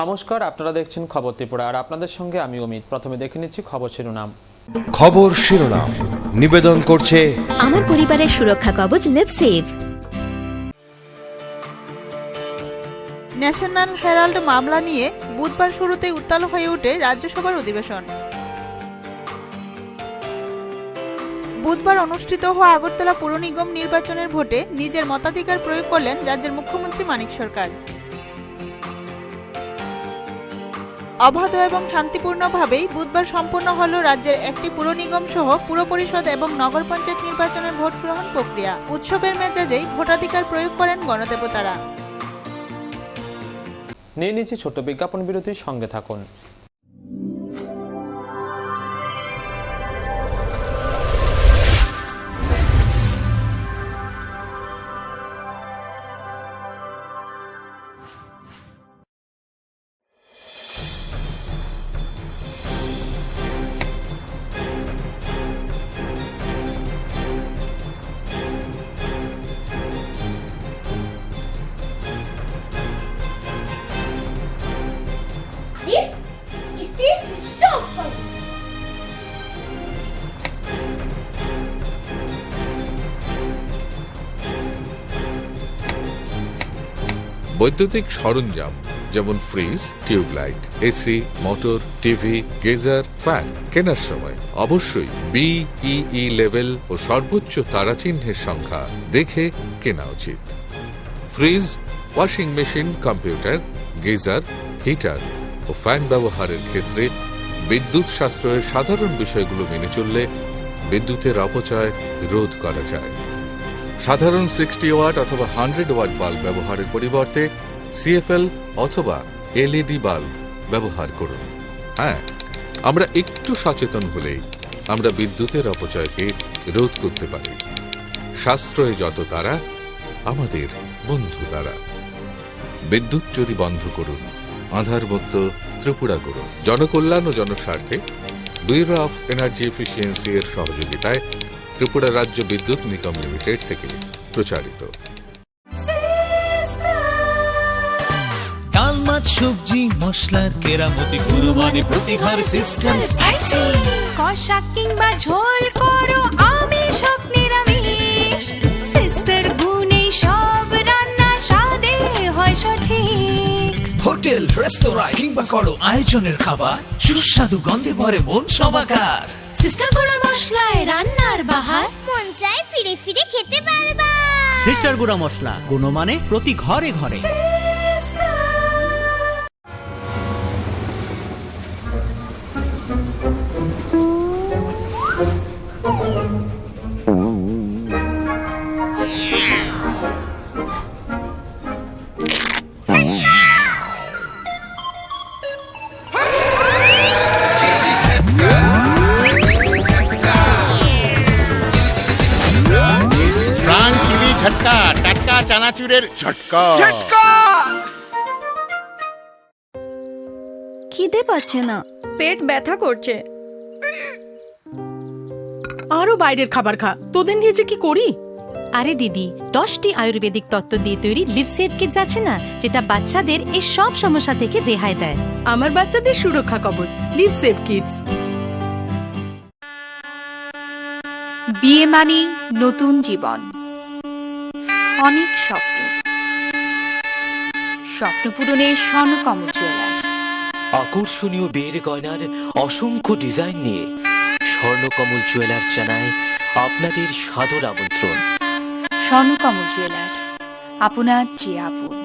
নমস্কার, আপনারা দেখছেন খবর ত্রিপুরা আর আপনাদের সঙ্গে আমি অমিত। প্রথমে দেখে নিচ্ছি খবর শিরোনাম। খবর শিরোনাম নিবেদন করছে আমার পরিবারের সুরক্ষা কবচ লিভসেভ। ন্যাশনাল হেরাল্ড মামলা নিয়ে বুধবার শুরুতেই উত্তাল হয়ে ওঠে রাজ্যসভার অধিবেশন। বুধবার অনুষ্ঠিত হওয়া আগরতলা পুর নিগম নির্বাচনের ভোটে নিজের মতাধিকার প্রয়োগ করলেন রাজ্যের মুখ্যমন্ত্রী মানিক সরকার। অবাধ এবং শান্তিপূর্ণভাবেই বুধবার সম্পন্ন হল রাজ্যের একটি পুর নিগম সহ পুর পরিষদ এবং নগর পঞ্চায়েত নির্বাচনের ভোট গ্রহণ প্রক্রিয়া। উৎসবের মেজাজেই ভোটাধিকার প্রয়োগ করেন গণদেবতারা। নিয়ে নিচ্ছি ছোট্ট বিজ্ঞাপন বিরতির সঙ্গে থাকুন। বৈদ্যুতিক সরঞ্জাম যেমন fridge, tube light, AC, motor, TV, geyser, fan কেনার সময় অবশ্যই BEE লেভেল ও সর্বোচ্চ তারাচিহ্নের সংখ্যা দেখে কেনা উচিত। Fridge, washing machine, computer, geyser, heater ও ফ্যান ব্যবহারের ক্ষেত্রে বিদ্যুৎ সাশ্রয়ের সাধারণ বিষয়গুলো মেনে চললে বিদ্যুতের অপচয় রোধ করা যায়। সাধারণ 60 ওয়াট অথবা 100 ওয়াট বাল্ব ব্যবহারের পরিবর্তে CFL অথবা LED বাল্ব ব্যবহার করুন। হ্যাঁ, আমরা একটু সচেতন হলেই আমরা বিদ্যুতের অপচয়কে রোধ করতে পারি। সাশ্রয়ে যত তারা, আমাদের বন্ধু তারা। বিদ্যুৎ চুরি বন্ধ করুন, আধারমুক্ত ত্রিপুরা করুন। জনকল্যাণ ও জনস্বার্থে ব্যুরো অফ এনার্জি এফিসিয়েন্সি এর সহযোগিতায় ত্রিপুরা রাজ্য বিদ্যুৎ নিগম লিমিটেড থেকে প্রচারিত। ডাল, মাছ, সবজি, মশলার কেরামতি গুণমানে প্রতি ঘর সিস্টার স্পাইসি। কষা কিংবা ঝোল করো আমিষ হোক নিরামিষ, সিস্টার গুণে সব রান্না স্বাদে হয় সঠিক। হোটেল, রেস্তোরাঁ কিংবা করো আয়োজনের খাবার, সুস্বাদু গন্ধে ভরে মন সবাকার। সিস্টার গুঁড়া মশলায় রান্নার বাহার, মন চাই ফিরে ফিরে খেতে পারবা। সিস্টার গুঁড়া মশলা, গুণমানে প্রতি ঘরে ঘরে। ঝটকা, টাটকা চানাচুরের ঝটকা। খিদে পাচ্ছে না, পেট ব্যথা করছে। আরো বাইরের খাবার খা, তোদের নিয়ে যে কি করি। আরে দিদি, 10টি আয়ুর্বেদিক তত্ত্ব দিয়ে তৈরি লিভসেভ কিটস আছে না, যেটা বাচ্চাদের এই সব সমস্যা থেকে রেহাই দেয়। আমার বাচ্চাদের সুরক্ষা কবচ লিভসেভ কিটস। বিয়ে মানে নতুন জীবন, অনেক স্বপ্ন। স্বপ্ন পূরণে স্বর্ণকমল জুয়েলার্স। আকর্ষণীয় বিয়ের গয়নার অসংখ্য ডিজাইন নিয়ে স্বর্ণকমল জুয়েলার্স জানায় আপনাদের সাদর আমন্ত্রণ। স্বর্ণকমল জুয়েলার্স, আপনার যে আপন।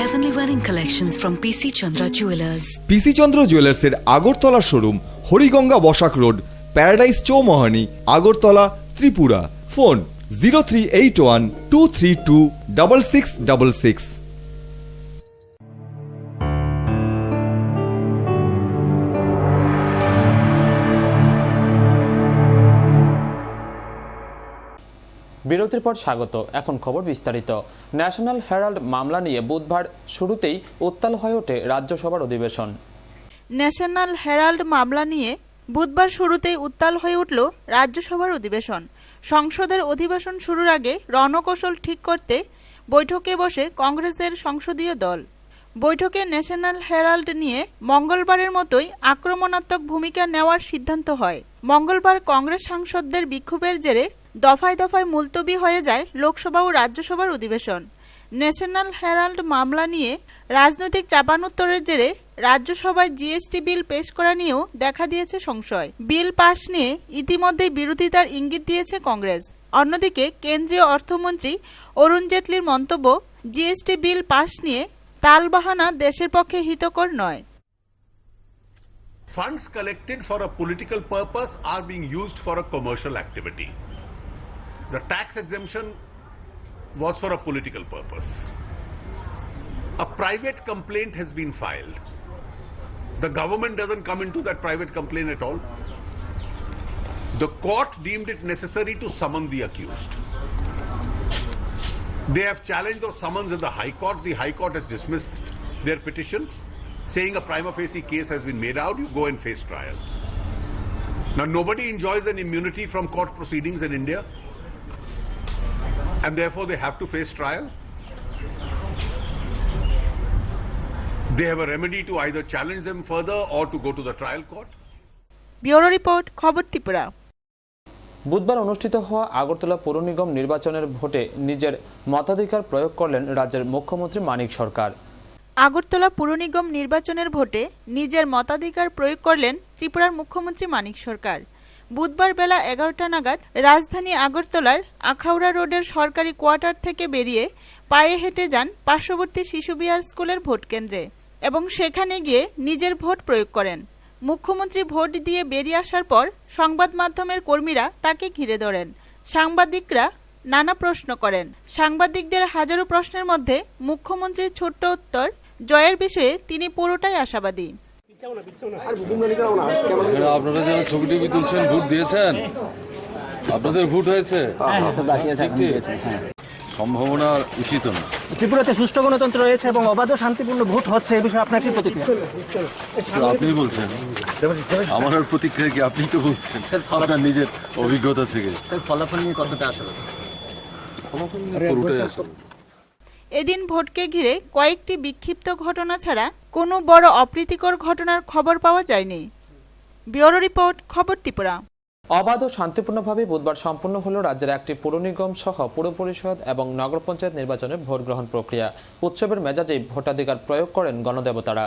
Heavenly wedding collections from PC Chandra Jewelers. PC Chandra Jewelers এর Agartala showroom, Hariganga Basak road, paradise Chowmuhani, Agartala, Tripura. Phone 038123266666। বিরতি বিরতির পর স্বাগত। এখন খবর বিস্তারিত। ন্যাশনাল হেরাল্ড মামলা নিয়ে বুধবার শুরুতেই উত্তাল হয়ে ওঠে রাজ্যসভার অধিবেশন। ন্যাশনাল হেরাল্ড মামলা নিয়ে বুধবার শুরুতেই উত্তাল হয়ে উঠল রাজ্যসভার অধিবেশন। সংসদের অধিবেশন শুরুর আগে রণকৌশল ঠিক করতে বৈঠকে বসে কংগ্রেসের সংসদীয় দল। বৈঠকে ন্যাশনাল হেরাল্ড নিয়ে মঙ্গলবারের মতোই আক্রমণাত্মক ভূমিকা নেওয়ার সিদ্ধান্ত হয়। মঙ্গলবার কংগ্রেস সাংসদদের বিক্ষোভের জেরে দফায় দফায় মুলতবি হয়ে যায় লোকসভা ও রাজ্যসভার অধিবেশন। ন্যাশনাল হেরাল্ড মামলা নিয়ে রাজনৈতিক চাপানোত্তরের জেরে রাজ্যসভায় জিএসটি বিল পেশ করা নিয়েও দেখা দিয়েছে সংশয়। বিল পাশ নিয়ে ইতিমধ্যেই বিরোধিতার ইঙ্গিত দিয়েছে কংগ্রেস। অন্যদিকে কেন্দ্রীয় অর্থমন্ত্রী অরুণ জেটলির মন্তব্য, জিএসটি বিল পাশ নিয়ে তালবাহানা দেশের পক্ষে হিতকর নয়। Funds collected for a political purpose are being used for a commercial activity. The tax exemption was for a political purpose. A private complaint has been filed. The government doesn't come into that private complaint at all. The court deemed it necessary to summon the accused. They have challenged those summons in the High Court. The High Court has dismissed their petition, saying a prima facie case has been made out, you go and face trial. Now nobody enjoys an immunity from court proceedings in India, and therefore they have to face trial. They have a remedy to either challenge them further or to go to the trial court. Bureau report, খবর ত্রিপুরা। বুধবার অনুষ্ঠিত হওয়া আগরতলা পৌর নিগম নির্বাচনের ভোটে নিজের মতাধিকার প্রয়োগ করলেন রাজ্যের মুখ্যমন্ত্রী মানিক সরকার। আগরতলা পুর নিগম নির্বাচনের ভোটে নিজের মতাধিকার প্রয়োগ করলেন ত্রিপুরার মুখ্যমন্ত্রী মানিক সরকার। বুধবার বেলা 11টা নাগাদ রাজধানী আগরতলার আখাউড়া রোডের সরকারি কোয়ার্টার থেকে বেরিয়ে পায়ে হেঁটে যান পার্শ্ববর্তী শিশু বিহার স্কুলের ভোট কেন্দ্রে এবং সেখানে গিয়ে নিজের ভোট প্রয়োগ করেন। মুখ্যমন্ত্রী ভোট দিয়ে বেরিয়ে আসার পর সংবাদ মাধ্যমের কর্মীরা তাকে ঘিরে ধরেন। সাংবাদিকরা নানা প্রশ্ন করেন। সাংবাদিকদের হাজারো প্রশ্নের মধ্যে মুখ্যমন্ত্রীর ছোট্ট উত্তর, জয়ের বিষয়ে তিনি পুরোটাই আশাবাদী। আপনারা যারা ছবি টবি তুলছেন, ভোট দিয়েছেন, আপনাদের ভোট হয়েছে, সম্ভাবনা উচিত না। ত্রিপুরাতে সুষ্ঠু গণতন্ত্র রয়েছে এবং অবাধ ও শান্তিপূর্ণ ভোট হচ্ছে, এই বিষয়ে আপনার কি প্রতিক্রিয়া? আপনি বলছেন, আমার আর প্রতিক্রিয়া কি? আপনি তো বলছেন আপনার নিজের অভিজ্ঞতা থেকে। ফলাফল নিয়ে কতটা আশা? এদিন ভোটকে ঘিরে কয়েকটি বিক্ষিপ্ত ঘটনা ছাড়া কোনো বড় অপ্রীতিকর ঘটনার খবর পাওয়া যায়নি। ব্যুরো রিপোর্ট, খবর ত্রিপুরা। অবাধ ও শান্তিপূর্ণভাবে বুধবার সম্পন্ন হল রাজ্যের একটি পুর নিগম সহ পুর পরিষদ এবং নগর পঞ্চায়েত নির্বাচনের ভোট গ্রহণ প্রক্রিয়া। উৎসবের মেজাজেই ভোটাধিকার প্রয়োগ করেন গণদেবতারা।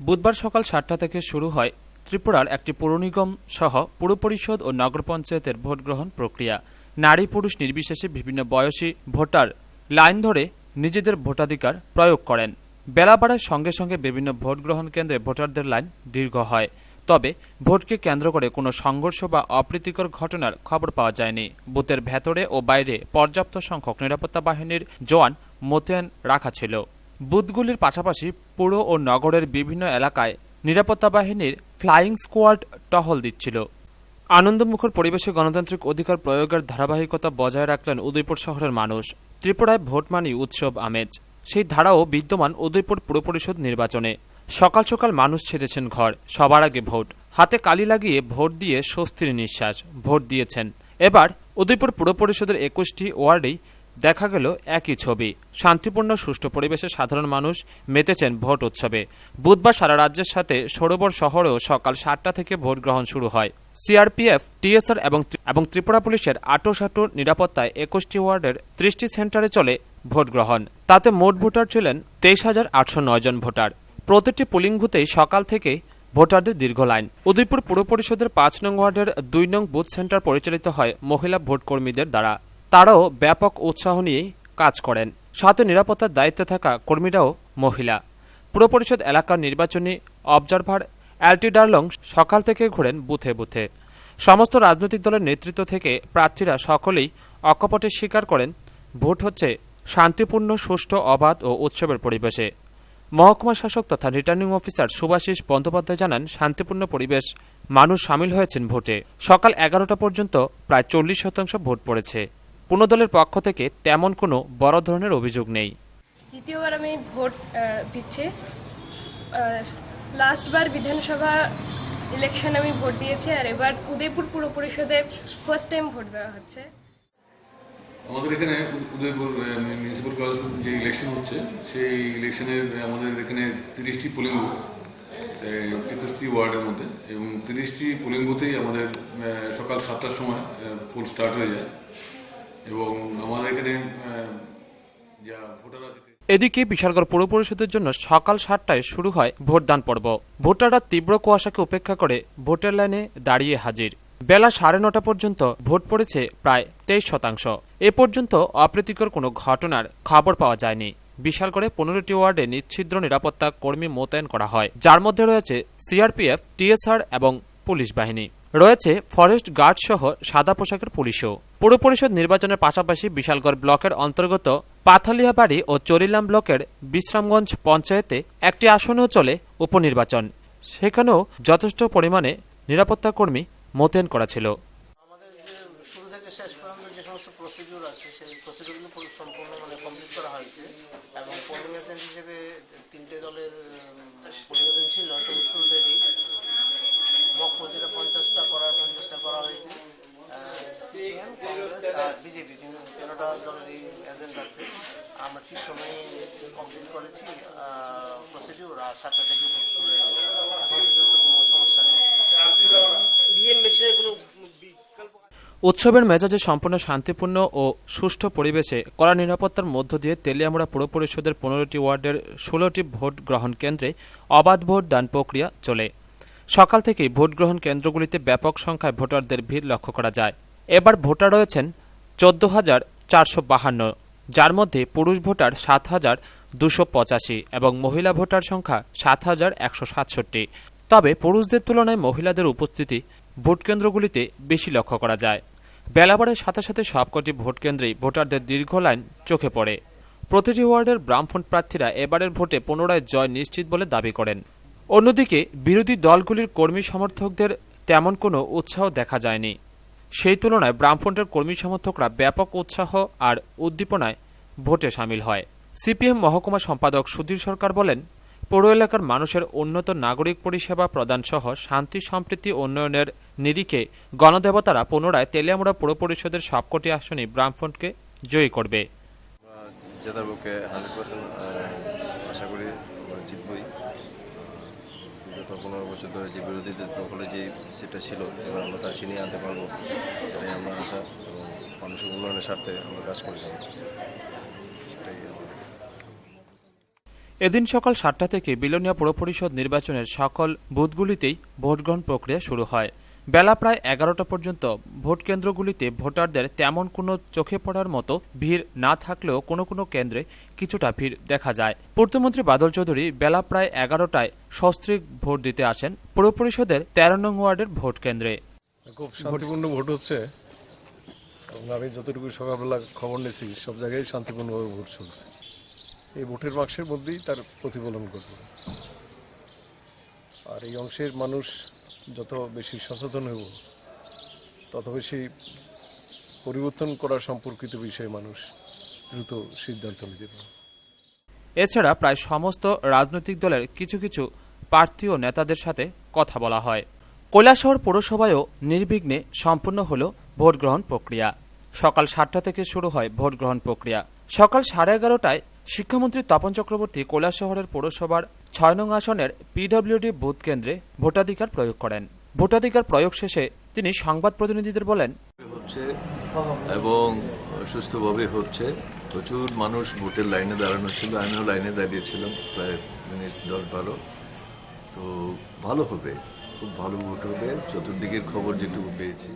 বুধবার সকাল 7টা থেকে শুরু হয় ত্রিপুরার একটি পুর নিগম সহ পুর পরিষদ ও নগর পঞ্চায়েতের ভোট গ্রহণ প্রক্রিয়া। নারী পুরুষ নির্বিশেষে বিভিন্ন বয়সী ভোটার লাইন ধরে নিজেদের ভোটাধিকার প্রয়োগ করেন। বেলা বাড়ার সঙ্গে সঙ্গে বিভিন্ন ভোট গ্রহণ কেন্দ্রে ভোটারদের লাইন দীর্ঘ হয়। তবে ভোটকে কেন্দ্র করে কোনো সংঘর্ষ বা অপ্রীতিকর ঘটনার খবর পাওয়া যায়নি। বুথের ভেতরে ও বাইরে পর্যাপ্ত সংখ্যক নিরাপত্তা বাহিনীর জওয়ান মোতায়েন রাখা ছিল। বুথগুলির পাশাপাশি পুর ও নগরের বিভিন্ন এলাকায় নিরাপত্তা বাহিনীর ফ্লাইং স্কোয়াড টহল দিচ্ছিল। আনন্দমুখর পরিবেশে গণতান্ত্রিক অধিকার প্রয়োগের ধারাবাহিকতা বজায় রাখলেন উদয়পুর শহরের মানুষ। ত্রিপুরায় ভোট মানেই উৎসব আমেজ, সেই ধারাও বিদ্যমান উদয়পুর পুর পরিষদ নির্বাচনে। সকাল সকাল মানুষ ছেড়েছেন ঘর, সবার আগে ভোট। হাতে কালি লাগিয়ে ভোট দিয়ে স্বস্তির নিঃশ্বাস ভোট দিয়েছেন। এবার উদয়পুর পুর পরিষদের 21টি ওয়ার্ডেই দেখা গেল একই ছবি। শান্তিপূর্ণ সুষ্ঠু পরিবেশে সাধারণ মানুষ মেতেছেন ভোট উৎসবে। বুধবার সারা রাজ্যের সাথে সরোবর শহরেও সকাল 7টা থেকে ভোট গ্রহণ শুরু হয়। সিআরপিএফ, টিএসআর এবং ত্রিপুরা পুলিশের আঁটো নিরাপত্তায় 21টি ওয়ার্ডের 30টি সেন্টারে চলে ভোট গ্রহণ। তাতে মোট ভোটার ছিলেন 23,809 জন ভোটার। প্রতিটি পোলিং বুথেই সকাল থেকে ভোটারদের দীর্ঘ লাইন। উদয়পুর পুর পরিষদের 5 নং ওয়ার্ডের 2 নং বুথ সেন্টার পরিচালিত হয় মহিলা ভোট কর্মীদের দ্বারা। তারাও ব্যাপক উৎসাহ নিয়েই কাজ করেন। সাথে নিরাপত্তার দায়িত্বে থাকা কর্মীরাও মহিলা। পুর পরিষদ এলাকার নির্বাচনী অবজারভার এলটি ডার্লং সকাল থেকে ঘোরেন বুথে বুথে। সমস্ত রাজনৈতিক দলের নেতৃত্ব থেকে প্রার্থীরা সকলেই অকপটে স্বীকার করেন ভোট হচ্ছে শান্তিপূর্ণ, সুষ্ঠু, অবাধ ও উৎসবের পরিবেশে। মহকুমা শাসক তথা রিটার্নিং অফিসার সুভাষিস বন্দ্যোপাধ্যায় জানান, শান্তিপূর্ণ পরিবেশ, মানুষ সামিল হয়েছেন ভোটে। সকাল 11টা পর্যন্ত প্রায় 40% ভোট পড়েছে। কোনো দলের পক্ষ থেকে তেমন কোনো বড় ধরনের অভিযোগ নেই। দ্বিতীয়বার আমি ভোট দিচ্ছি। লাস্টবার বিধানসভা ইলেকশনে আমি ভোট দিয়েছি, আর এবার উদয়পুর পুর পরিষদে ফার্স্ট টাইম ভোট দেওয়া হচ্ছে। আমাদের এখানে উদয়পুর মিউনিসিপ্যাল কর্পোরেশন যে ইলেকশন হচ্ছে সেই ইলেকশনের আমাদের এখানে 30টি পোলিং বুথ 21টি ওয়ার্ডের মধ্যে, এবং 30টি পোলিং বুথেই আমাদের সকাল 7টার সময় পোল স্টার্ট হয়ে যায়, এবং আমাদের এখানে যা ভোটার আছে। এদিকে বিশালগড় পৌর পরিষদের জন্য সকাল 7টায় শুরু হয় ভোটদান পর্ব। ভোটাররা তীব্র কুয়াশাকে উপেক্ষা করে ভোটের লাইনে দাঁড়িয়ে হাজির। বেলা 9:30 পর্যন্ত ভোট পড়েছে প্রায় 23%। এ পর্যন্ত অপ্রীতিকর কোনো ঘটনার খবর পাওয়া যায়নি। বিশালগড়ে 15টি ওয়ার্ডে নিচ্ছিদ্র নিরাপত্তা কর্মী মোতায়েন করা হয়, যার মধ্যে রয়েছে সিআরপিএফ, টিএসআর এবং পুলিশ বাহিনী। রয়েছে ফরেস্ট গার্ড সহ সাদা পোশাকের পুলিশও। পৌর পরিষদ নির্বাচনের পাশাপাশি বিশালগড় ব্লকের অন্তর্গত পাথালিয়াবাড়ি ও চরিলাম ব্লকের বিশ্রামগঞ্জ পঞ্চায়েতে একটি আসনেও চলে উপনির্বাচন। সেখানেও যথেষ্ট পরিমাণে নিরাপত্তা কর্মী মোতায়েন করা ছিল। আমাদের যে শুরু থেকে শেষ পর্যন্ত যে সমস্ত প্রসিডিউর আছে সেই প্রসিডিউরগুলো সম্পূর্ণ কমপ্লিট করা হয়েছে, এবং পোলিং এজেন্ট হিসেবে 3টে দলের পোলিং এজেন্ট ছিল। শুরু থেকেই মকমজিরা 50টা করা হয়েছে। সিপিএম, কংগ্রেস আর বিজেপি 13টা দলেরই এজেন্ট আছে। আমরা ঠিক সময়ে কমপ্লিট করেছি প্রসিডিউর, আর 7টা থেকে ভোট শুরু হয়ে গেছে। এখন পর্যন্ত কোনো সমস্যা নেই। বিএম মেশিনের কোনো উৎসবের মেজাজে সম্পূর্ণ শান্তিপূর্ণ ও সুষ্ঠু পরিবেশে কড়া নিরাপত্তার মধ্য দিয়ে তেলিয়ামুড়া পৌর পরিষদের 15টি ওয়ার্ডের 16টি ভোট গ্রহণ কেন্দ্রে অবাধ ভোট দান প্রক্রিয়া চলে। সকাল থেকেই ভোট গ্রহণ কেন্দ্রগুলিতে ব্যাপক সংখ্যায় ভোটারদের ভিড় লক্ষ্য করা যায়। এবার ভোটার রয়েছেন 14,452, যার মধ্যে পুরুষ ভোটার 7,285 এবং মহিলা ভোটার সংখ্যা 7,167। তবে পুরুষদের তুলনায় মহিলাদের উপস্থিতি ভোটকেন্দ্রগুলিতে বেশি লক্ষ্য করা যায়। বেলা বাড়ার সাথে সাথে সবকটি ভোটকেন্দ্রেই ভোটারদের দীর্ঘ লাইন চোখে পড়ে। প্রতিটি ওয়ার্ডের বামফ্রন্ট প্রার্থীরা এবারের ভোটে পুনরায় জয় নিশ্চিত বলে দাবি করেন। অন্যদিকে বিরোধী দলগুলির কর্মী সমর্থকদের তেমন কোনো উৎসাহ দেখা যায়নি। সেই তুলনায় বামফ্রন্টের কর্মী সমর্থকরা ব্যাপক উৎসাহ আর উদ্দীপনায় ভোটে সামিল হয়। সিপিএম মহকুমা সম্পাদক সুধীর সরকার বলেন, পৌর এলাকার মানুষের উন্নত নাগরিক পরিষেবা প্রদান সহ শান্তি সম্প্রীতি উন্নয়নের নিরিখে গণদেবতারা পুনরায় তেলিয়ামুড়া পৌর পরিষদের সবকটি আসনই বামফ্রন্টকে জয়ী করবে। জেতার পক্ষে 100% আশা করি জিতবই। বিগত 15 বছর ধরে যে বিরোধীদের দখলে যে সেটা ছিল, এবার আমরা তা ছিনিয়ে আনতে পারবো, এটাই আমার আশা, এবং মানুষের উন্নয়নের স্বার্থে আমরা কাজ করে যাব। এদিন সকাল 7টা থেকে বিলোনিয়া পৌর পরিষদ নির্বাচনের সকল বুথগুলিতেই ভোটগ্রহণ প্রক্রিয়া শুরু হয়। বেলা প্রায় 11টা পর্যন্ত ভোট কেন্দ্রগুলিতে ভোটারদের তেমন কোনো চোখে পড়ার মতো ভিড় না থাকলেও কোনো কোনো কেন্দ্রে কিছুটা ভিড় দেখা যায়। পূর্তমন্ত্রী বাদল চৌধুরী বেলা প্রায় 11টায় সস্ত্রীক ভোট দিতে আসেন পৌর পরিষদের 13 নং ওয়ার্ডের ভোট কেন্দ্রে। খুব শান্তিপূর্ণ ভোট হচ্ছে, এবং আমি যতটুকু সকালবেলা খবর নিয়েছি সব জায়গায় শান্তিপূর্ণভাবে ভোট চলছে। এই ভোটের বাক্সের মধ্যেই তার প্রতিফলন করবে, আর এই অংশের মানুষ যত বেশি সচেতন হব তত বেশি পরিবর্তন করা সম্পর্কিত বিষয়ে মানুষ দ্রুত সিদ্ধান্ত নিতে পারবে। এছাড়া প্রায় সমস্ত রাজনৈতিক দলের কিছু কিছু প্রার্থী ও নেতাদের সাথে কথা বলা হয়। কৈলাসহর পৌরসভায়ও নির্বিঘ্নে সম্পূর্ণ হল ভোট গ্রহণ প্রক্রিয়া। সকাল 7টা থেকে শুরু হয় ভোট গ্রহণ প্রক্রিয়া। সকাল 11:30টায় শিক্ষামন্ত্রী তপন চক্রবর্তী কৈলাসহরের পৌরসভার 6 নং আসনের পিডব্লিউডি বুথ কেন্দ্রে ভোটাধিকার প্রয়োগ করেন। ভোটাধিকার প্রয়োগ শেষে তিনি সংবাদ প্রতিনিধিদের বলেন, হচ্ছে এবং সুস্থভাবে হচ্ছে। প্রচুর মানুষ ভোটের লাইনে দাঁড়ানো ছিল, আমিও লাইনে দাঁড়িয়েছিলাম প্রায় মিনিট 10-12। তো ভালো হবে, খুব ভালো ভোট হবে, চতুর্দিকের খবর যেটুকু পেয়েছি।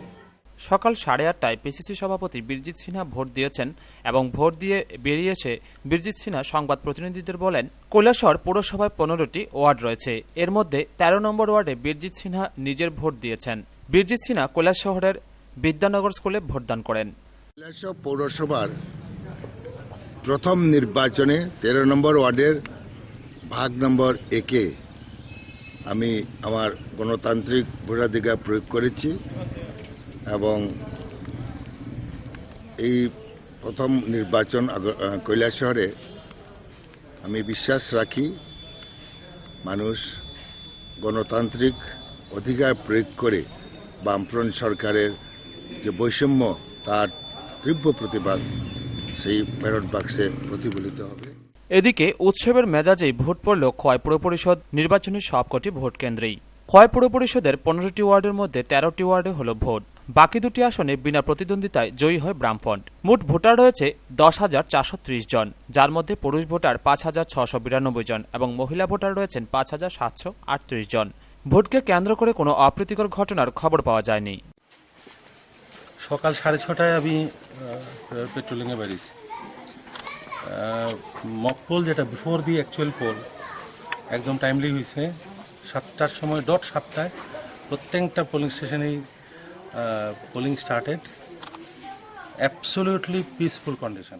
সকাল 8:30টায় পিসিসি সভাপতি বীরজিৎ সিনহা ভোট দিয়েছেন এবং ভোট দিয়ে বেরিয়ে এসে বীরজিৎ সিনহা সংবাদ প্রতিনিধিদের বলেন, কৈলাসহর পৌরসভায় 15টি ওয়ার্ড রয়েছে, এর মধ্যে 13 নম্বর ওয়ার্ডে বীরজিৎ সিনহা নিজের ভোট দিয়েছেন। বীরজিৎ সিনহা কৈলাসহরের বিদ্যানগর স্কুলে ভোটদান করেন। কৈলাসহর পৌরসভার প্রথম নির্বাচনে 13 নম্বর ওয়ার্ডের ভাগ নম্বর 1-এ আমি আমার গণতান্ত্রিক ভোটাধিকার প্রয়োগ করেছি, এবং এই প্রথম নির্বাচন কৈলাসহরে আমি বিশ্বাস রাখি মানুষ গণতান্ত্রিক অধিকার প্রয়োগ করে বামফ্রন্ট সরকারের যে বৈষম্য তার তীব্র প্রতিবাদ সেই ব্যালট বাক্সে প্রতিফলিত হবে। এদিকে উৎসবের মেজাজেই ভোট পড়ল খোয়াই পুর পরিষদ নির্বাচনের সবকটি ভোট কেন্দ্রেই। খোয়াই পুর পরিষদের 15টি ওয়ার্ডের মধ্যে 13টি ওয়ার্ডে হল ভোট। বাকি দুটি আসনে বিনা প্রতিদ্বন্দ্বিতায় জয়ী হয় বামফ্রন্ট। মোট ভোটার রয়েছে 10,430 জন, যার মধ্যে পুরুষ ভোটার 5,692 জন এবং মহিলা ভোটার রয়েছেন 5,738 জন। ভোটকে কেন্দ্র করে কোনো অপ্রীতিকর ঘটনার খবর পাওয়া যায়নি। সকাল 6:30টায় আমি পেট্রোলিংয়ে বেরিয়েছি। মক পোল যেটা বিফোর দি অ্যাকচুয়াল পোল একদম টাইমলি হয়েছে। 7টার সময় ডট 7টায় প্রত্যেকটা পোলিং স্টেশনেই polling started. Absolutely peaceful condition.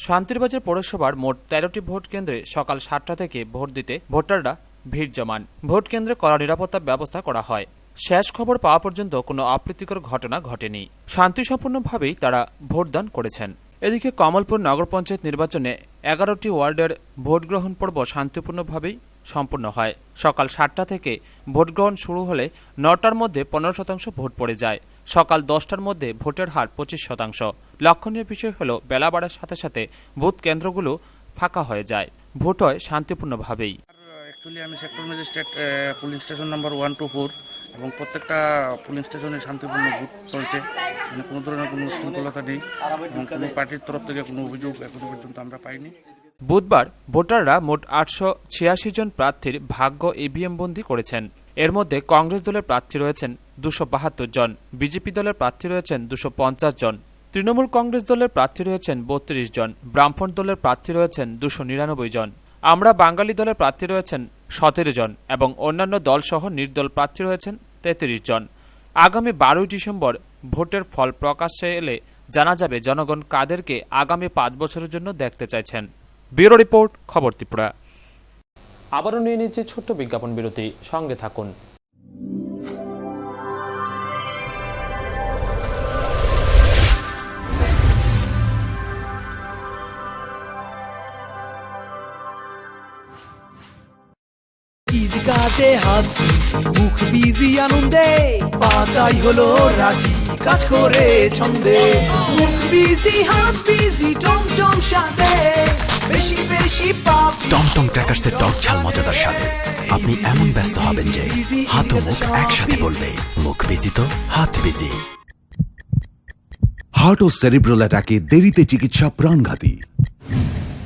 Shantirbazar পৌরসভার মোট 13টি ভোট কেন্দ্রে সকাল 7টা থেকে ভোট দিতে ভোটাররা ভিড় জমান। ভোট কেন্দ্রে কড়া নিরাপত্তার ব্যবস্থা করা হয়। শেষ খবর পাওয়া পর্যন্ত কোনো অপ্রীতিকর ঘটনা ঘটেনি। শান্তিসম্পন্নভাবেই তারা ভোটদান করেছেন। এদিকে কমলপুর নগর পঞ্চায়েত নির্বাচনে 11টি ওয়ার্ডের ভোট গ্রহণ পর্ব শান্তিপূর্ণভাবেই সম্পূর্ণ হয়। সকাল 7টা থেকে ভোট গ্রহণ শুরু হলে 9টার মধ্যে 15% ভোট পড়ে যায়। সকাল 10টার মধ্যে ভোটের হার 25%। লক্ষণীয় বিষয় হল বেলা বাড়ার সাথে সাথে ভোট কেন্দ্রগুলো ফাঁকা হয়ে যায়। ভোট হয় শান্তিপূর্ণভাবেই। অ্যাকচুয়ালি আমি sector magistrate pulling station number 1 to 4 এবং প্রত্যেকটা পুলিং স্টেশনে শান্তিপূর্ণ ভোট চলছে। মানে কোনো ধরনের কোনো শৃঙ্খলতা নেই এবং কোনো পার্টির তরফ থেকে কোনো অভিযোগ এখনো পর্যন্ত আমরা পাইনি। বুধবার ভোটাররা মোট 886 জন প্রার্থীর ভাগ্য ইভিএম বন্দী করেছেন। এর মধ্যে কংগ্রেস দলের প্রার্থী রয়েছেন 272 জন, বিজেপি দলের প্রার্থী রয়েছেন 250 জন, তৃণমূল কংগ্রেস দলের প্রার্থী রয়েছেন 32 জন, বামফ্রন্ট দলের প্রার্থী রয়েছেন 299 জন, আমরা বাঙালি দলের প্রার্থী রয়েছেন 17 জন এবং অন্যান্য দলসহ নির্দল প্রার্থী রয়েছেন 33 জন। আগামী 12 ডিসেম্বর ভোটের ফল প্রকাশ্যে এলে জানা যাবে জনগণ কাদেরকে আগামী 5 বছরের জন্য দেখতে চাইছেন। ব্যুরো রিপোর্ট, খবর ত্রিপুরা। আবারও নিয়ে নিচ্ছি ছোট্ট বিজ্ঞাপন বিরতি, সঙ্গে থাকুন। ইজি কাজে হাত বিজি, মুখ বিজি আনন্দে, পাতাই হলো রাজি, কাজ করে ছন্দে। মুখ বিজি হাত বিজি, টমটম সাথে বেশি বেশি পাপ। টমটম ক্র্যাকার্সের টক ঝাল মজাদার স্বাদে আপনি এমন ব্যস্ত হবেন যে হাত ও মুখ একসাথে বলবে, মুখ বিজি তো হাত বিজি। হার্ট ও সেরিব্রাল অ্যাটাকে দেরিতে চিকিৎসা প্রাণঘাতী।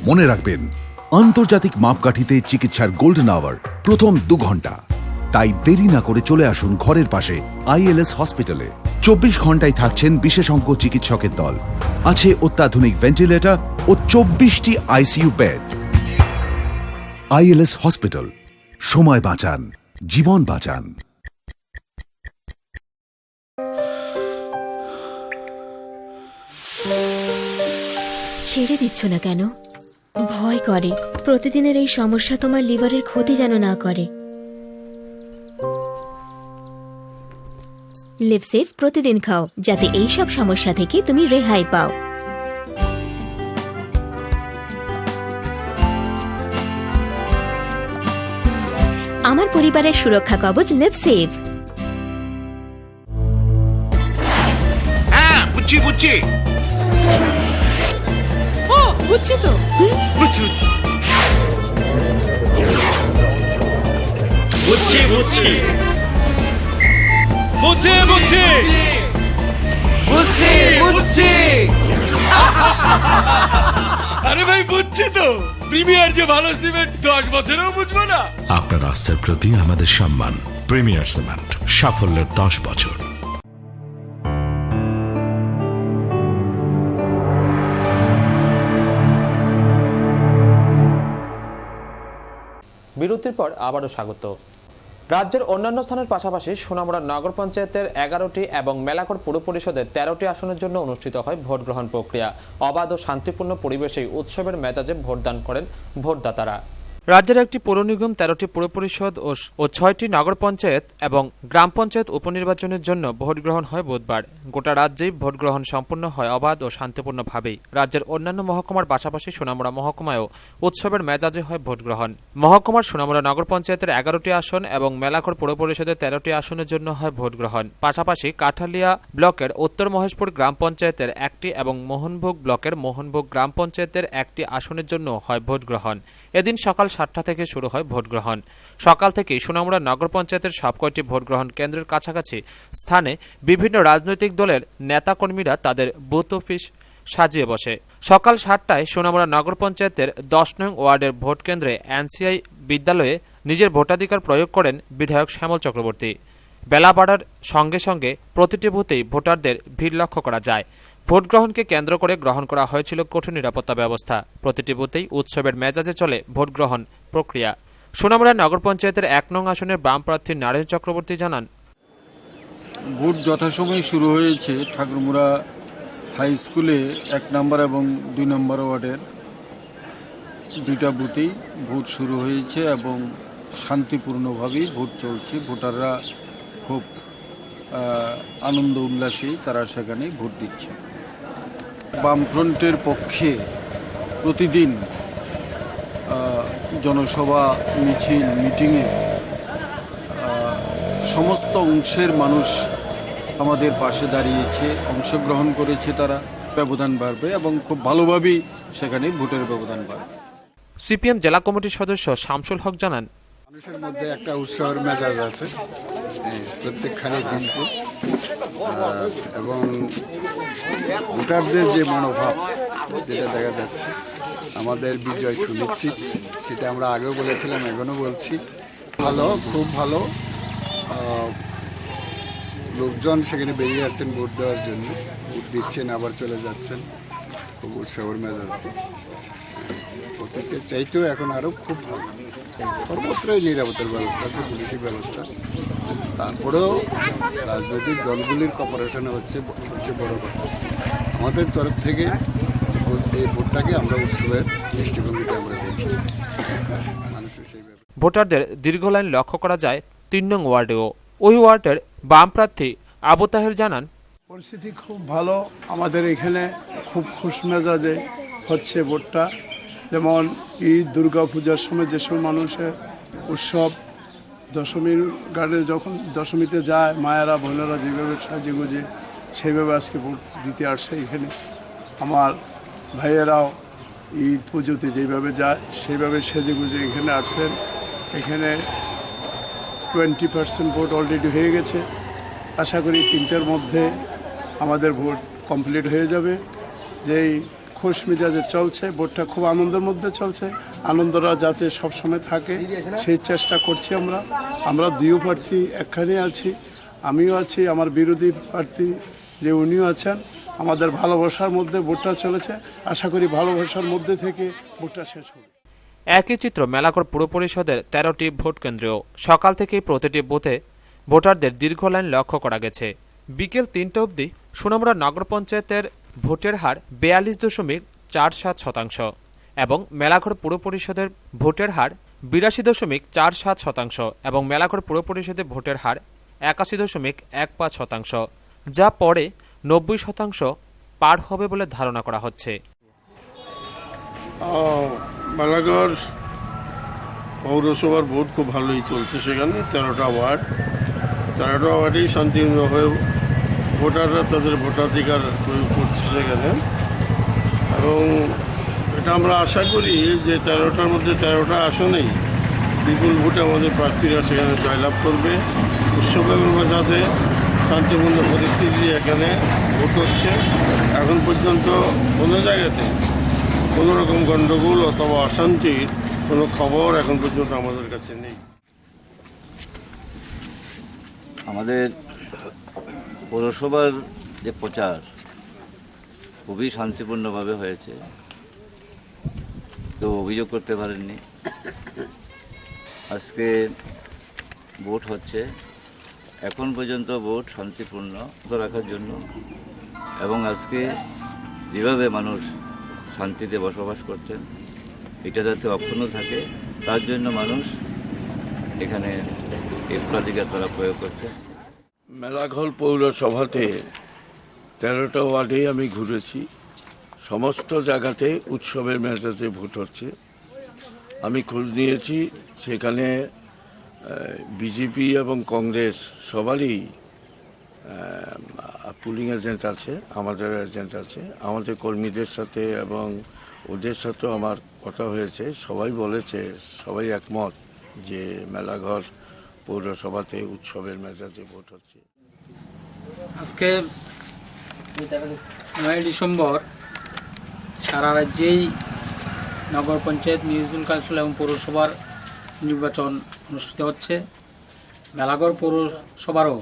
মনে রাখবেন, আন্তর্জাতিক মাপকাঠিতে চিকিৎসার গোল্ডেন আওয়ার প্রথম 2 ঘন্টা। তাই দেরি না করে চলে আসুন ঘরের পাশে ILS হসপিটালে। 24 ঘন্টায় থাকছেন বিশেষজ্ঞ চিকিৎসকের দল। আছে অত্যাধুনিক ভেন্টিলেটর ও 24টি ICU বেড। ILS হসপিটাল, সময় বাঁচান, জীবন বাঁচান। ছেড়ে দিচ্ছ না কেন? ভয় করে প্রতিদিনের এই সমস্যা তোমার লিভারের ক্ষতি যেন না করে। লিভসেভ প্রতিদিন খাও, যাতে এই সব সমস্যা থেকে তুমি রেহাই পাও। আমার পরিবারের সুরক্ষা কবচ লিভসেভ। হ্যাঁ, বুঝছি বুঝছি। ও বুঝছি তো, বুঝছি বুঝছি বুঝছি বুঝছি বুঝছি বুঝছি বুঝছি বুঝছি। আরে ভাই বুঝছি তো, প্রিমিয়ার যে ভালো সিমেন্ট 10 বছরেও বুঝবো না। আপনার আস্থার প্রতি আমাদের সম্মান। প্রিমিয়ার সিমেন্ট, সাফল্যের 10 বছর। বিরতির পর আবারও স্বাগত। রাজ্যের অন্যান্য স্থানের পাশাপাশি সোনামুড়া নগর পঞ্চায়েতের 11টি এবং মেলাকড় পুর পরিষদের 13টি আসনের জন্য অনুষ্ঠিত হয় ভোট গ্রহণ প্রক্রিয়া। অবাধ ও শান্তিপূর্ণ পরিবেশেই উৎসবের মেজাজে ভোটদান করেন ভোটদাতারা। রাজ্যের একটি পৌর নিগম, 13টি পৌর পরিষদ ও 6টি নগর পঞ্চায়েত এবং গ্রাম পঞ্চায়েত উপনির্বাচনের জন্য ভোট গ্রহণ হয় বুধবার। গোটা রাজ্যেই ভোট গ্রহণ সম্পন্ন হয় অবাধ ও শান্তিপূর্ণভাবেই। রাজ্যের অন্যান্য মহকুমার পাশাপাশি সোনামুড়া মহকুমায়ও উৎসবের মেজাজে হয় ভোট গ্রহণ। মহকুমার সোনামুড়া নগর পঞ্চায়েতের 11টি আসন এবং মেলাঘর পৌর পরিষদের 13টি আসনের জন্য হয় ভোট গ্রহণ। পাশাপাশি কাঠালিয়া ব্লকের উত্তর মহেশপুর গ্রাম পঞ্চায়েতের 1টি এবং মোহনভোগ ব্লকের মোহনভোগ গ্রাম পঞ্চায়েতের 1টি আসনের জন্য হয় ভোট গ্রহণ। এদিন সকাল 7টা থেকে শুরু হয় ভোট গ্রহণ। সকাল থেকেই সোনামুড়া নগর পঞ্চায়েতের সবকয়টি ভোট গ্রহণ কেন্দ্রের কাছাকাছি স্থানে বিভিন্ন রাজনৈতিক দলের নেতাকর্মীরা তাদের বুথ অফিস সাজিয়ে বসে। সকাল 7টায় সোনামুড়া নগর পঞ্চায়েতের 10 নং ওয়ার্ডের ভোট কেন্দ্রে এনসিআই বিদ্যালয়ে নিজের ভোটাধিকার প্রয়োগ করেন বিধায়ক শ্যামল চক্রবর্তী। বেলা বাড়ার সঙ্গে সঙ্গে প্রতিটি বুথেই ভোটারদের ভিড় লক্ষ্য করা যায়। ভোট গ্রহণকে কেন্দ্র করে গ্রহণ করা হয়েছিল কঠোর নিরাপত্তা ব্যবস্থা। প্রতিটি বুথেই উৎসবের মেজাজে চলে ভোট গ্রহণ প্রক্রিয়া। সোনামুড়া নগর পঞ্চায়েতের 1 নং আসনের বাম প্রার্থী নারায়ণ চক্রবর্তী জানান, ভোট যথাসময়ে শুরু হয়েছে। ঠাকুরমুড়া হাই স্কুলে 1 নম্বর এবং 2 নম্বর ওয়ার্ডের 2টা বুথেই ভোট শুরু হয়েছে এবং শান্তিপূর্ণভাবেই ভোট চলছে। ভোটাররা খুব আনন্দ উল্লাসেই তারা সেখানে ভোট দিচ্ছে। বামফ্রন্টের পক্ষে প্রতিদিন জনসভা, মিছিল, মিটিংয়ে সমস্ত অংশের মানুষ আমাদের পাশে দাঁড়িয়েছে, অংশগ্রহণ করেছে। তারা ব্যবধান বাড়বে এবং খুব ভালোভাবেই সেখানে ভোটের ব্যবধান বাড়বে। সিপিএম জেলা কমিটির সদস্য শামসুল হক জানান, মানুষের মধ্যে একটা উৎসবের মেজাজ আছে, প্রত্যেকখানে পিসফুল এবং ভোটারদের যে মনোভাব যেটা দেখা যাচ্ছে, আমাদের বিজয় সুনিশ্চিত। সেটা আমরা আগেও বলেছিলাম, এখনও বলছি। ভালো, খুব ভালো। লোকজন সেখানে বেরিয়ে আসছেন ভোট দেওয়ার জন্য, ভোট দিচ্ছেন, আবার চলে যাচ্ছেন। খুব উৎসবের মেজাজ। অতীতের চাইতেও এখন আরও খুব ভালো। সর্বত্রই নিরাপত্তার ব্যবস্থা আছে, পুলিশি ব্যবস্থা। তারপরেও রাজনৈতিক দলগুলির কপারেশনে হচ্ছে সবচেয়ে বড় কথা। আমাদের তরফ থেকে এই ভোটটাকে আমরা উৎসবের দৃষ্টিভঙ্গিতে আমরা দেখি। মানুষের সেই ভোটারদের দীর্ঘ লাইন লক্ষ্য করা যায় 3 নং ওয়ার্ডেও। ওই ওয়ার্ডের বাম প্রার্থী আবু তাহের জানান, পরিস্থিতি খুব ভালো। আমাদের এখানে খুব খুশ মেজাজে হচ্ছে ভোটটা। যেমন ঈদ, দুর্গা পূজার সময় যেসব মানুষের উৎসব, দশমীর গাড়ি যখন দশমীতে যায়, মায়েরা বোনেরা যেভাবে সাজে গুজে সেইভাবে আজকে ভোট দিতে আসছে এখানে। আমার ভাইয়েরাও ঈদ পুজোতে যেভাবে যায় সেইভাবে সেজে গুজে এখানে আসছেন। এখানে 20% ভোট অলরেডি হয়ে গেছে। আশা করি 3টার মধ্যে আমাদের ভোট কমপ্লিট হয়ে যাবে। যেই খুশ মেজাজে চলছে ভোটটা, খুব আনন্দের মধ্যে চলছে। আনন্দটা যাতে সবসময় থাকে সেই চেষ্টা করছি আমরা 2 প্রার্থী একখানে আছি, আমিও আছি, আমার বিরোধী প্রার্থী যে উনিও আছেন। আমাদের ভালোবাসার মধ্যে ভোটটা চলেছে। আশা করি ভালোবাসার মধ্যে থেকে ভোটটা শেষ হবে। একই চিত্র মেলাঘর পুর পরিষদের 13টি ভোট কেন্দ্রেও। সকাল থেকেই প্রতিটি বুথে ভোটারদের দীর্ঘ লাইন লক্ষ্য করা গেছে। বিকেল 3টা অবধি সোনামুড়া নগর পঞ্চায়েতের ভোটের হার 42.47% এবং মেলাঘর পুর পরিষদের ভোটের হার 82.47% এবং মেলাঘর পুর পরিষদের ভোটের হার 81.15%, যা পরে 90% পার হবে বলে ধারণা করা হচ্ছে। মেলাঘর পৌরসভার ভোট খুব ভালোই চলছে। সেখানে 13টা ওয়ার্ডেই শান্তিপূর্ণভাবে ভোটাররা তাদের ভোটাধিকার প্রয়োগ করছে সেখানে। এবং এটা আমরা আশা করি যে 13টার মধ্যে 13টা আসনেই বিপুল ভোটে আমাদের প্রার্থীরা সেখানে জয়লাভ করবে। উৎসবের মেজাজে শান্তিপূর্ণ পরিস্থিতি এখানে ভোট হচ্ছে। এখন পর্যন্ত কোনো জায়গাতে কোনো রকম গণ্ডগোল অথবা অশান্তির কোনো খবর এখন পর্যন্ত আমাদের কাছে নেই। আমাদের পৌরসভার যে প্রচার খুবই শান্তিপূর্ণভাবে হয়েছে, কেউ অভিযোগ করতে পারেননি। আজকে ভোট হচ্ছে, এখন পর্যন্ত ভোট শান্তিপূর্ণ রাখার জন্য এবং আজকে যেভাবে মানুষ শান্তিতে বসবাস করছেন এটা যাতে অক্ষুণ্ণ থাকে তার জন্য মানুষ এখানে এই ভোটাধিকার তারা প্রয়োগ করছে। মেলাঘর পৌরসভাতে 13টা ওয়ার্ডেই আমি ঘুরেছি। সমস্ত জায়গাতে উৎসবের মেজাজে ভোট হচ্ছে। আমি খোঁজ নিয়েছি, সেখানে বিজেপি এবং কংগ্রেস সবারই পুলিং এজেন্ট আছে, আমাদের এজেন্ট আছে। আমাদের কর্মীদের সাথে এবং ওদের সাথেও আমার কথা হয়েছে। সবাই বলেছে, সবাই একমত যে মেলাঘর পৌরসভাতে উৎসবের মেজাজে ভোট হচ্ছে। আজকে 9 ডিসেম্বর সারা রাজ্যেই নগর পঞ্চায়েত, মিউনিসিপ্যাল কাউন্সিল এবং পৌরসভার নির্বাচন অনুষ্ঠিত হচ্ছে। মেলাঘর পৌরসভারও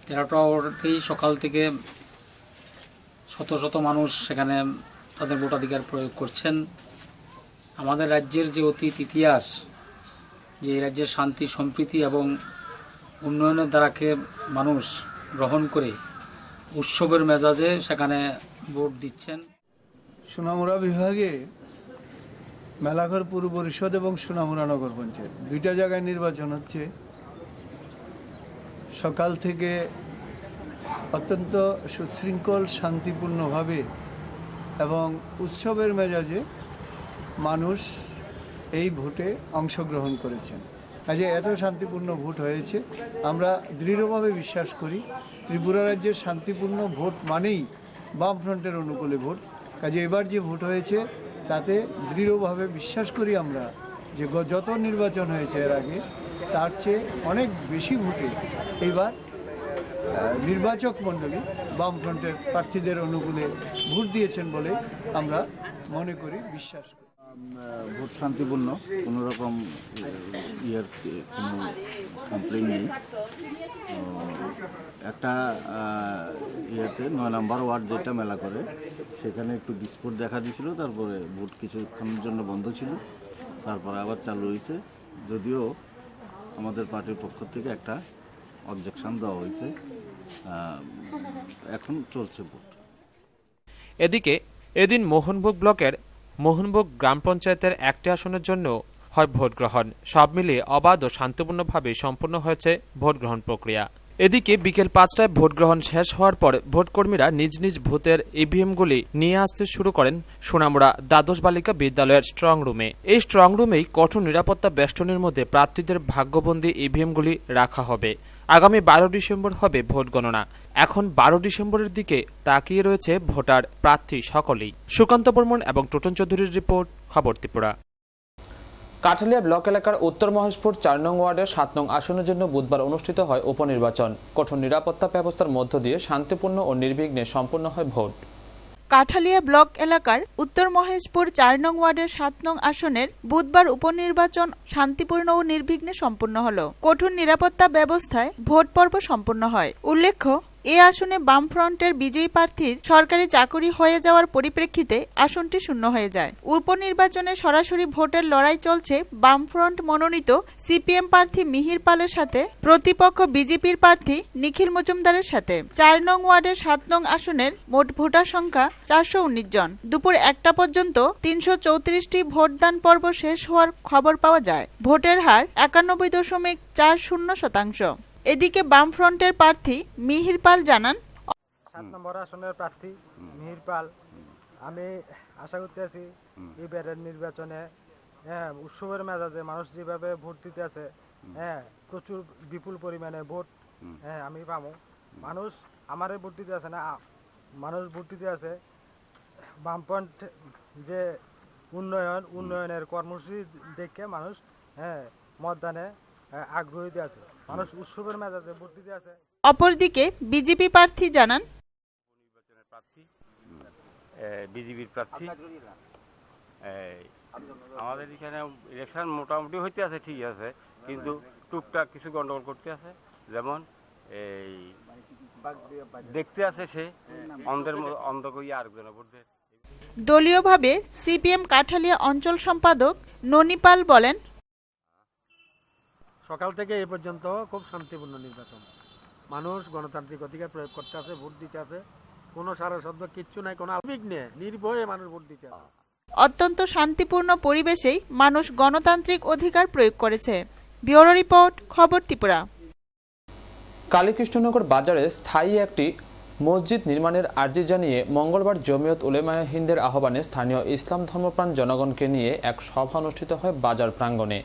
13টা ওয়ার্ডেই সকাল থেকে শত শত মানুষ সেখানে তাদের ভোটাধিকার প্রয়োগ করছেন। আমাদের রাজ্যের যে অতীত ইতিহাস, যে এই রাজ্যের শান্তি সম্প্রীতি এবং উন্নয়নের দ্বারাকে মানুষ গ্রহণ করে উৎসবের মেজাজে সেখানে ভোট দিচ্ছেন। সোনামুড়া বিভাগে মেলাঘর পৌর পরিষদ এবং সোনামুড়া নগর পঞ্চায়েত দুইটা জায়গায় নির্বাচন হচ্ছে। সকাল থেকে অত্যন্ত সুশৃঙ্খল শান্তিপূর্ণভাবে এবং উৎসবের মেজাজে মানুষ এই ভোটে অংশগ্রহণ করেছেন। কাজে এত শান্তিপূর্ণ ভোট হয়েছে, আমরা দৃঢ়ভাবে বিশ্বাস করি ত্রিপুরা রাজ্যের শান্তিপূর্ণ ভোট মানেই বামফ্রন্টের অনুকূলে ভোট। কাজে এবার যে ভোট হয়েছে তাতে দৃঢ়ভাবে বিশ্বাস করি আমরা যে যত নির্বাচন হয়েছে এর আগে তার চেয়ে অনেক বেশি ভোটে এইবার নির্বাচক মণ্ডলী বামফ্রন্টের প্রার্থীদের অনুকূলে ভোট দিয়েছেন বলে আমরা মনে করি, বিশ্বাস করি। ভোট শান্তিপূর্ণ, কোনো রকম কোনো কমপ্লেন নেই। একটা ইয়েতে 9 নম্বর ওয়ার্ড যেটা মেলা করে সেখানে একটু বিস্ফোট দেখা দিয়েছিল, তারপরে ভোট কিছুক্ষণের জন্য বন্ধ ছিল, তারপরে আবার চালু হয়েছে। যদিও আমাদের পার্টির পক্ষ থেকে একটা অবজেকশন দেওয়া হয়েছে, এখন চলছে ভোট। এদিকে এদিন মোহনভোগ ব্লকের মোহনভোগ গ্রাম পঞ্চায়েতের একটি আসনের জন্য হয় ভোট গ্রহণ। সব মিলিয়ে অবাধ ও শান্তিপূর্ণভাবে সম্পন্ন হয়েছে ভোট গ্রহণ প্রক্রিয়া। এদিকে বিকেল 5টায় ভোট গ্রহণ শেষ হওয়ার পর ভোটকর্মীরা নিজ নিজ ভোটের ইভিএমগুলি নিয়ে আসতে শুরু করেন সোনামুড়া দ্বাদশ বালিকা বিদ্যালয়ের স্ট্রং রুমে। এই স্ট্রং রুমেই কঠোর নিরাপত্তা বেষ্টনীর মধ্যে প্রার্থীদের ভাগ্যবন্দী ইভিএমগুলি রাখা হবে। আগামী 12 ডিসেম্বর হবে ভোট গণনা। এখন 12 ডিসেম্বরের দিকে তাকিয়ে রয়েছে ভোটার প্রার্থী সকলেই। সুকান্ত বর্মন এবং টোটন চৌধুরীর রিপোর্ট, খবর ত্রিপুরা। কাঠালিয়া ব্লক এলাকার উত্তর মহেশপুর 4 নং ওয়ার্ডের 7 নং আসনের জন্য বুধবার অনুষ্ঠিত হয় উপনির্বাচন। কঠোর নিরাপত্তা ব্যবস্থার মধ্য দিয়ে শান্তিপূর্ণ ও নির্বিঘ্নে সম্পন্ন হয় ভোট। কাঠালিয়া ব্লক এলাকার উত্তর মহেশপুর 4 নং ওয়ার্ডের 7 নং আসনের বুধবার উপনির্বাচন শান্তিপূর্ণ ও নির্বিঘ্নে সম্পন্ন হলো। কঠোর নিরাপত্তা ব্যবস্থায় ভোট পর্ব সম্পন্ন হয়। উল্লেখ্য, এ আসনে বামফ্রন্টের বিজয়ী প্রার্থীর সরকারি চাকরি হয়ে যাওয়ার পরিপ্রেক্ষিতে আসনটি শূন্য হয়ে যায়। উপনির্বাচনে সরাসরি ভোটের লড়াই চলছে বামফ্রন্ট মনোনীত সিপিএম প্রার্থী মিহির পালের সাথে প্রতিপক্ষ বিজেপির প্রার্থী নিখিল মজুমদারের সাথে। 4 নং ওয়ার্ডের 7 নং আসনের মোট ভোটার সংখ্যা 419 জন। দুপুর 1টা পর্যন্ত 334টি ভোটদান পর্ব শেষ হওয়ার খবর পাওয়া যায়। ভোটের হার 91.40%। এদিকে বামফ্রন্টের প্রার্থী মিহির পাল জানান, 7 নম্বর আসনের প্রার্থী মিহির পাল। আমি আশা করতেছি এবারের নির্বাচনে উৎসবের মেজাজে মানুষ যেভাবে ভোট দিতে আছে, প্রচুর বিপুল পরিমাণে ভোট আমি পাবো। মানুষ আমারে ভোট দিতে আছে না, মানুষ ভোট দিতে আছে বামফ্রন্ট যে উন্নয়নের কর্মসূচি দেখে মানুষ মতদানে আগ্রহী আছে। মানুষ উৎসবের মেজাজে ভোট দিতে আছে। অপরদিকে বিজেপি প্রার্থী জানান, বিজেপির প্রার্থী আমাদের এখানে ইলেকশন মোটামুটি হইতে আছে, ঠিক আছে, কিন্তু টুকটাক কিছু গন্ডগোল করতে আছে। যেমন এই দেখতে আছে সে অন্ধ করিয়া আরেকজনের ভোট দেয়। দলীয়ভাবে সিপিএম কাঠালিয়া অঞ্চল সম্পাদক ননিপাল বলেন, সকাল থেকে এই পর্যন্ত খুব শান্তিপূর্ণ নির্বাচন। মানুষ গণতান্ত্রিক অধিকার প্রয়োগ করতে আছে, ভোট দিতে আছে, কোনো সারা শব্দ কিচ্ছু নাই, কোনো আবেগ নেই, নির্ভয়ে মানুষ ভোট দিতে আছে। অত্যন্ত শান্তিপূর্ণ পরিবেশেই মানুষ গণতান্ত্রিক অধিকার প্রয়োগ করেছে। ব্যুরো রিপোর্ট, খবর ত্রিপুরা। কালীকৃষ্ণনগর বাজারে স্থায়ী একটি মসজিদ নির্মাণের আর্জি জানিয়ে মঙ্গলবার জমিয়ত উলেমায়ে হিন্দের আহ্বানে স্থানীয় ইসলাম ধর্মপ্রাণ জনগণকে নিয়ে এক সভা অনুষ্ঠিত হয় বাজার প্রাঙ্গণে।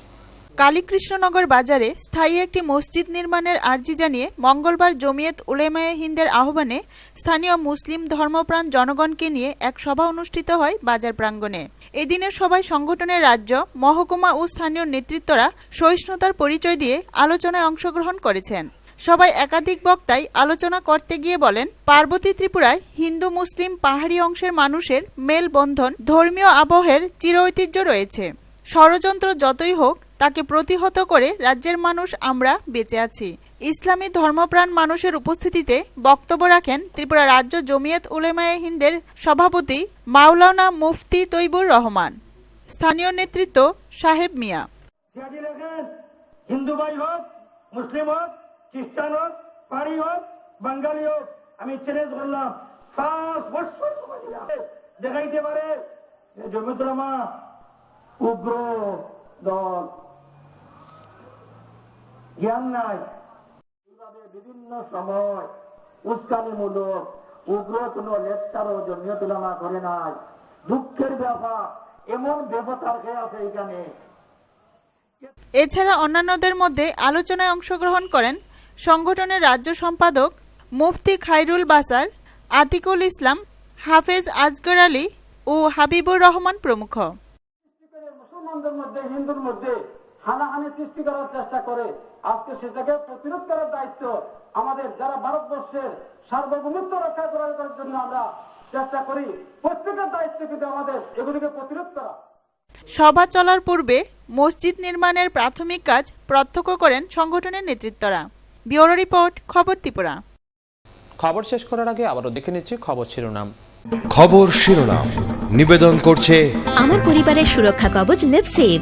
কালীকৃষ্ণনগর বাজারে স্থায়ী একটি মসজিদ নির্মাণের আর্জি জানিয়ে মঙ্গলবার জমিয়ত উলেমায়ে হিন্দের আহ্বানে স্থানীয় মুসলিম ধর্মপ্রাণ জনগণকে নিয়ে এক সভা অনুষ্ঠিত হয় বাজার প্রাঙ্গণে। এদিনের সভায় সংগঠনের রাজ্য, মহকুমা ও স্থানীয় নেতৃত্বরা সহিষ্ণুতার পরিচয় দিয়ে আলোচনায় অংশগ্রহণ করেছেন। সবাই একাধিক বক্তাই আলোচনা করতে গিয়ে বলেন, পার্বতী ত্রিপুরায় হিন্দু মুসলিম পাহাড়ি অংশের মানুষের মেলবন্ধন, ধর্মীয় আবহের চির ঐতিহ্য রয়েছে। ষড়যন্ত্র যতই হোক তাকে প্রতিহত করে রাজ্যের মানুষ আমরা বেঁচে আছি। ইসলামী ধর্মপ্রাণ মানুষের উপস্থিতিতে বক্তব্য রাখেন ত্রিপুরা রাজ্য জমিয়ত উলেমায়ে হিন্দের সভাপতি মাওলানা মুফতি তৈবুর রহমান, স্থানীয় নেতৃত্ব সাহেব মিয়া। হিন্দু ভাই হোক, মুসলিম হোক, খ্রিস্টান হোক, পাহাড়ি হোক, বাঙালি হোক, আমি চ্যালেঞ্জ করলাম 5 বছর সময় দেখাইতে পারে যে জমিয়ত উলেমা উগ্র দল, জ্ঞান নাই। এইভাবে বিভিন্ন সময় উস্কানিমূলক উগ্র কোনো লেকচারও জমিয়ত উলেমা করে নাই। দুঃখের ব্যাপার, এমন ব্যবতার খেয়ে আছে এখানে। এছাড়া অন্যান্যদের মধ্যে আলোচনায় অংশগ্রহণ করেন সংগঠনের রাজ্য সম্পাদক মুফতি খায়রুল বাসার, আতিকুল ইসলাম, হাফেজ আজগর আলী ও হাবিবুর রহমান প্রমুখ। মুসলমানদের মধ্যে, হিন্দুর মধ্যে হানাহানি সৃষ্টি করার চেষ্টা করে, আজকে সেটাকে প্রতিরোধ করার দায়িত্ব আমাদের, যারা ভারতবর্ষের সার্বভৌমত্ব রক্ষা করার জন্য আমরা চেষ্টা করি, প্রত্যেকের দায়িত্ব কিন্তু আমাদের এগুলিকে প্রতিরোধ করা। সভা চলার পূর্বে মসজিদ নির্মাণের প্রাথমিক কাজ প্রত্যক্ষ করেন সংগঠনের নেতৃত্বরা। ব্যুরো রিপোর্ট, খবর ত্রিপুরা। খবর শেষ করার আগে আবারও দেখে নিচ্ছি খবর শিরোনাম। খবর শিরোনাম নিবেদন করছে আমার পরিবারের সুরক্ষা কবচ লিভসেভ।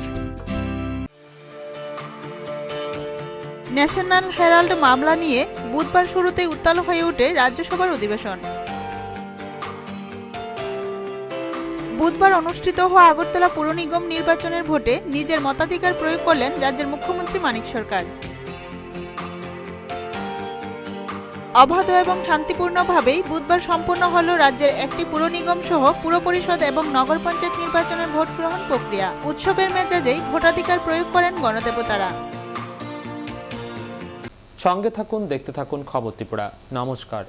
ন্যাশনাল হেরাল্ড মামলা নিয়ে বুধবার শুরুতেই উত্তাল হয়ে ওঠে রাজ্যসভার অধিবেশন। বুধবার অনুষ্ঠিত হওয়া আগরতলা পুর নিগম নির্বাচনের ভোটে নিজের মতাধিকার প্রয়োগ করলেন রাজ্যের মুখ্যমন্ত্রী মানিক সরকার। অবাধ এবং শান্তিপূর্ণভাবেই বুধবার সম্পন্ন হল রাজ্যের একটি পুর নিগম সহ পুর পরিষদ এবং নগর পঞ্চায়েত নির্বাচনের ভোট গ্রহণ প্রক্রিয়া। উৎসবের মেজাজেই ভোটাধিকার প্রয়োগ করেন গণদেবতারা। সঙ্গে থাকুন, দেখতে থাকুন খবর ত্রিপুরা। নমস্কার।